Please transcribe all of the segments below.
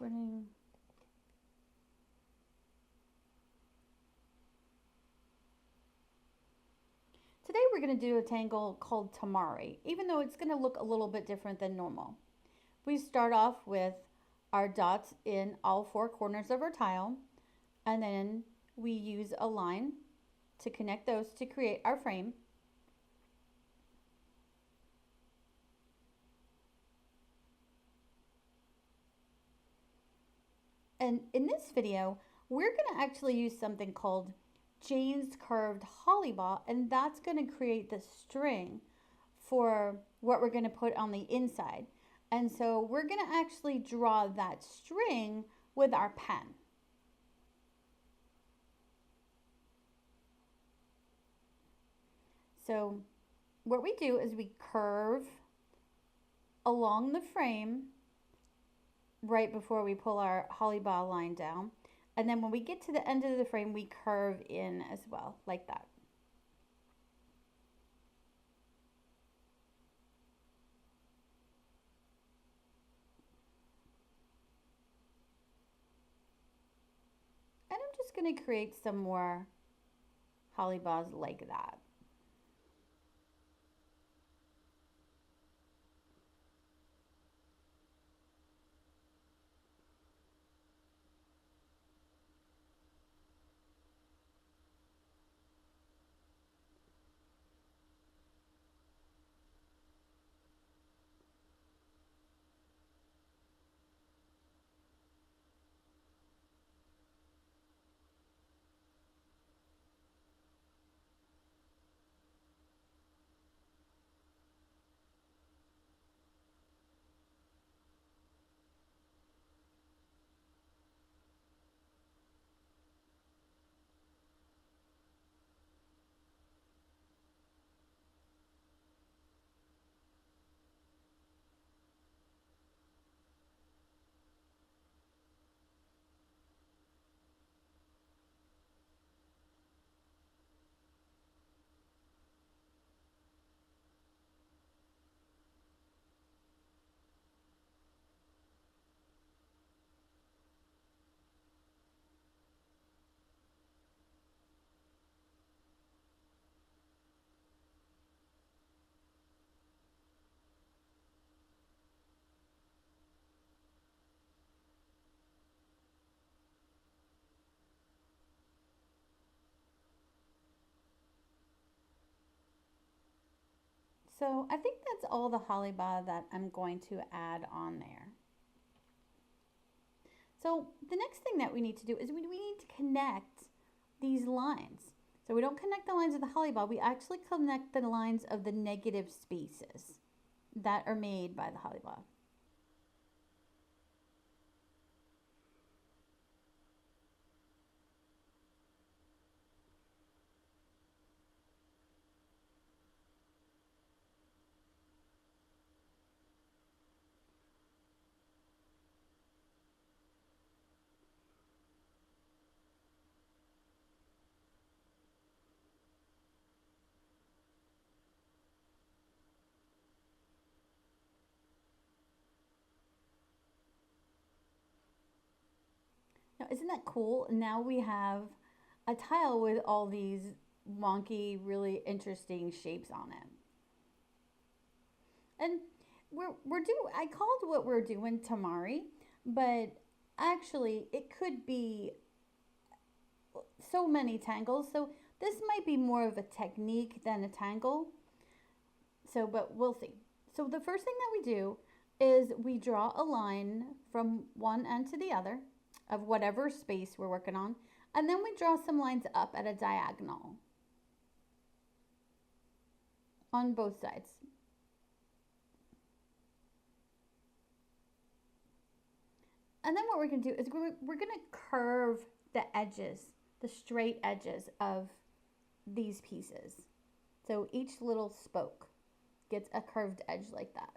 running. Today we're going to do a tangle called Temari, even though it's going to look a little bit different than normal. We start off with our dots in all four corners of our tile, and then we use a line to connect those to create our frame. And in this video, we're going to actually use something called Jane's curved Hollibaugh, and that's going to create the string for what we're going to put on the inside. And so we're going to actually draw that string with our pen. So what we do is we curve along the frame right before we pull our Hollibaugh line down. And then when we get to the end of the frame, we curve in as well, like that. And I'm just going to create some more Hollibaughs like that. So I think that's all the Hollibaugh that I'm going to add on there. So the next thing that we need to do is we need to connect these lines. So we don't connect the lines of the Hollibaugh, we actually connect the lines of the negative spaces that are made by the Hollibaugh. Now, isn't that cool? Now we have a tile with all these wonky, really interesting shapes on it. And I called what we're doing Temari, but actually it could be so many tangles. So this might be more of a technique than a tangle. So, but we'll see. So the first thing that we do is we draw a line from one end to the other of whatever space we're working on. And then we draw some lines up at a diagonal on both sides. And then what we're going to do is we're going to curve the edges, the straight edges of these pieces. So each little spoke gets a curved edge like that.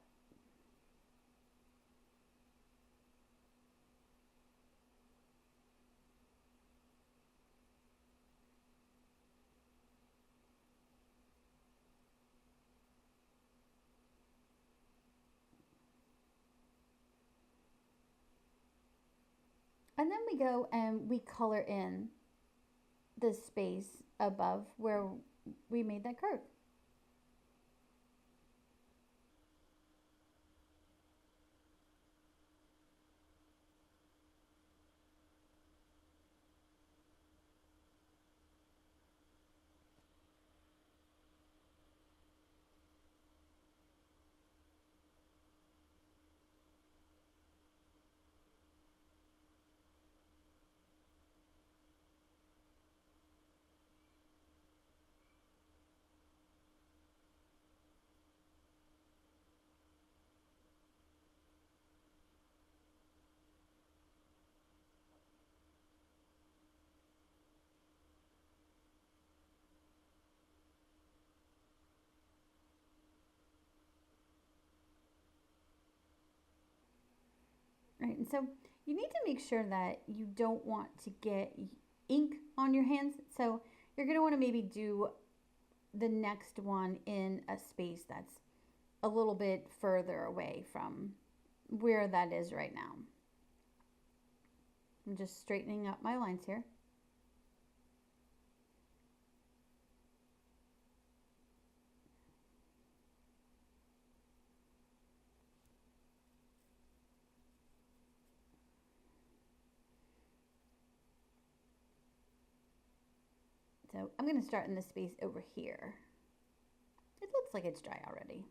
then we go and we color in the space above where we made that curve. Right, and so you need to make sure that you don't want to get ink on your hands. So you're going to want to maybe do the next one in a space that's a little bit further away from where that is right now. I'm just straightening up my lines here. So I'm going to start in the space over here. It looks like it's dry already.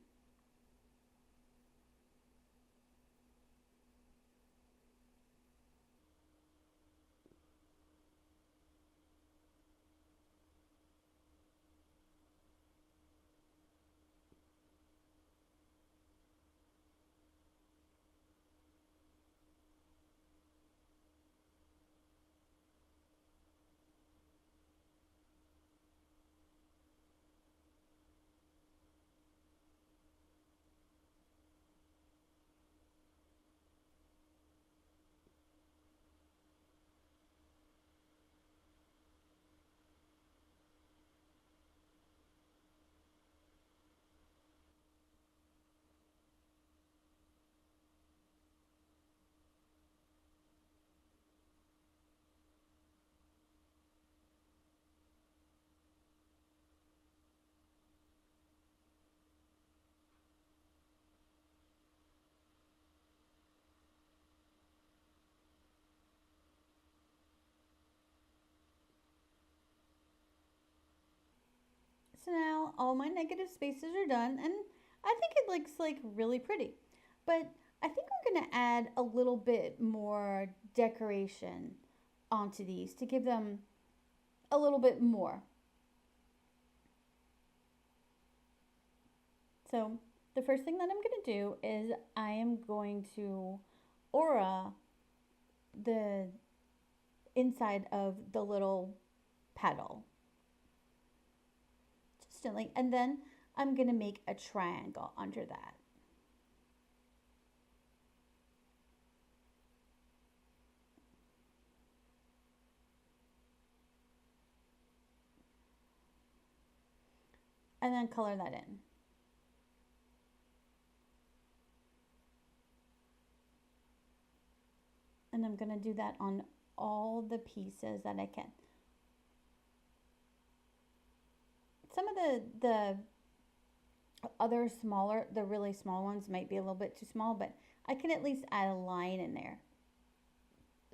So now all my negative spaces are done, and I think it looks like really pretty. But I think we're going to add a little bit more decoration onto these to give them a little bit more. So the first thing that I'm going to do is I am going to aura the inside of the little petal. Just gently. And then I'm going to make a triangle under that. And then color that in. And I'm going to do that on all the pieces that I can. Some of the other smaller, the really small ones might be a little bit too small, but I can at least add a line in there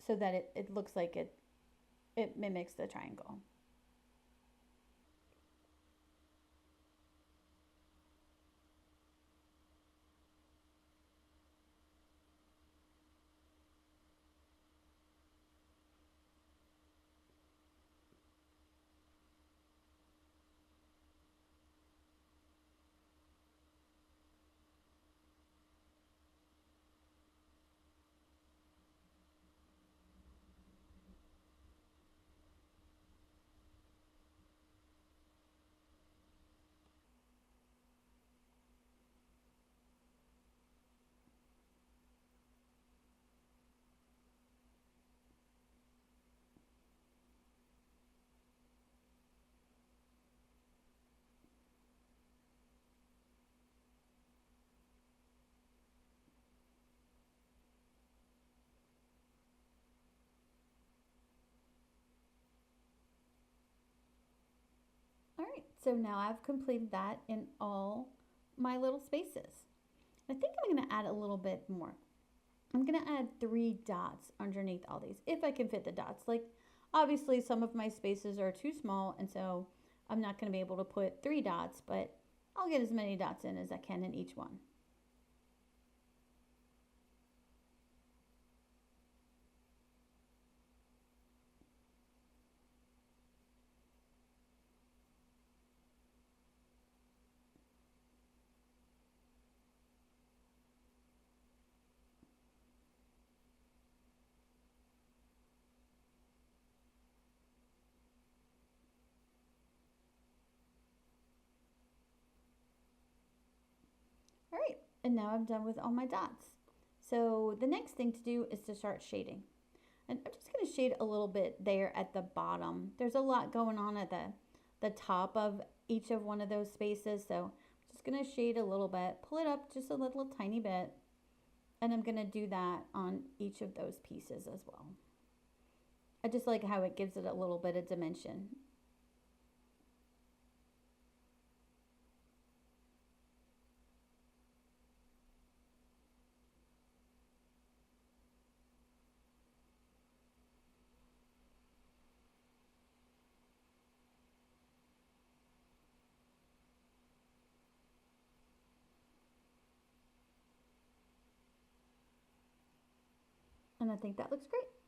so that it looks like it mimics the triangle. So now I've completed that in all my little spaces. I think I'm going to add a little bit more. I'm going to add 3 dots underneath all these if I can fit the dots. Like obviously some of my spaces are too small and so I'm not going to be able to put 3 dots, but I'll get as many dots in as I can in each one. All right, and now I'm done with all my dots. So the next thing to do is to start shading. And I'm just going to shade a little bit there at the bottom. There's a lot going on at the top of each of one of those spaces. So I'm just going to shade a little bit, pull it up just a little tiny bit. And I'm going to do that on each of those pieces as well. I just like how it gives it a little bit of dimension. And I think that looks great.